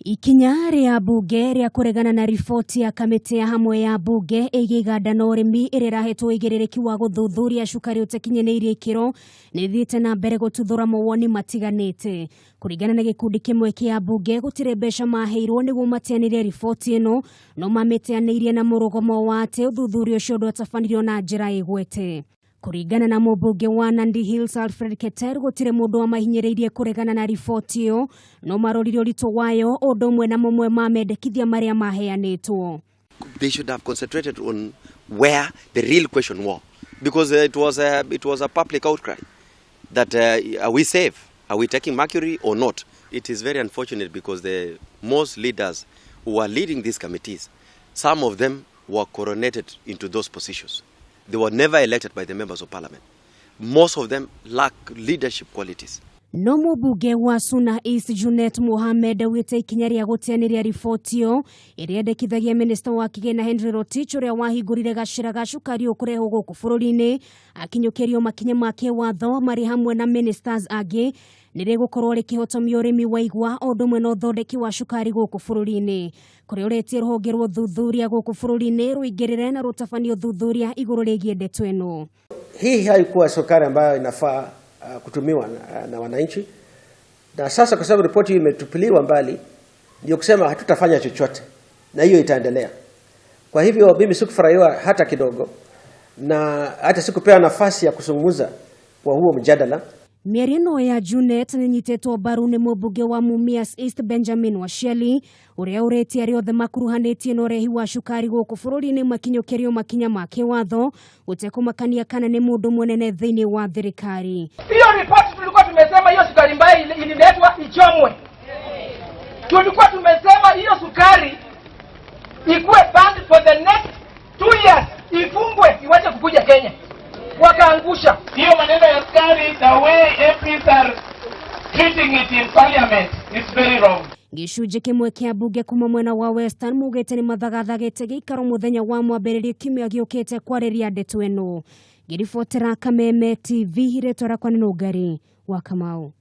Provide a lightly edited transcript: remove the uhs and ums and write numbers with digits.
Ikinya ria bunge ria kuregana na riboti ya kamiti ya hamwe ya bunge iganda na urimi irirahetwo igiririki wa guthuthuria cukari utakinyaniirie ikiro nithiite na mbere gututhura mawoni matiganite. Kuringana na gikundi kimwe kia bunge gutire mbeca maheirwo niguo mateanirie riboti ino, no mamiteanirie na murugomo wa ati uthuthuria ucio ndwatafanirio na njira igwete. Kuringana na mbunge wa Nandi Hills Alfred Keter, gutire mundu wa mahinyiriirie kuregana na riboti iyo, no maroririo rito wayo undu mwe na mumwe mamendekithia maria maheanitwo. They should have concentrated on where the real question was, because it was a public outcry that are we safe, are we taking mercury or not. It is very unfortunate because the most leaders who are leading these committees, some of them were coronated into those positions. They were never elected by the members of parliament. Most of them lack leadership qualities. No mbunge wa Suna East Junet Mohamed wite ikinya ria guteaniria riboti iyo iria ndekithagia minister wa kigena Henry Rotich uria wahingurire gacira ga cukari ukureho guku bururi-ini akinyukirio makinya make watho mari hamwe na ministers angi nire gukorwo rikihotomia urimi wa igwa undu mwe no thondeki wa cukari guku bururi-ini kuria uretie ruhonge rwa uthuthuria guku bururi-ini ruingirire na rutafanio uthuthuria iguru rigie ndeto ino. Hii haikuwa sukari ambayo inafaa kutumiwa na wananchi, na sasa kwa sababu ripoti imetupiliwa mbali ndio kusema hatutafanya chochote na hiyo itaendelea. Kwa hivyo mimi sikufurahiwa hata kidogo, na hata sikupewa nafasi ya kuzungumza kwa huo mjadala. Mierino ya Junet ninyitetwo mbaru ni mbunge wa Mumias East Benjamin Washeli uria uretie ariothe makuruhanetie na urehi wa cukari guku bururi-ini makinyukirio makinya make watho gutekumakania kana ni mundu munene thiini wa thirikari. Hiyo report tulikuwa tumesema hiyo sukari mbaya ililetwa ichomwe. Tulikuwa tumesema hiyo sukari ikuwe banned for the next 2 years, ifungwe iwache kukuja Kenya. Wakaangusha hiyo maneno ya sukari. The way MPs are treating it in parliament is very wrong. Gicunji kimwe kia bunge kuma mwena wa Western mugite ni mathagathagite gikaro muthenya wa mwambiririo kimwe giukite kwariria ndeto ino. Giribotera Kameme TV, ritwa rakwa ni Nugari wa Kamau.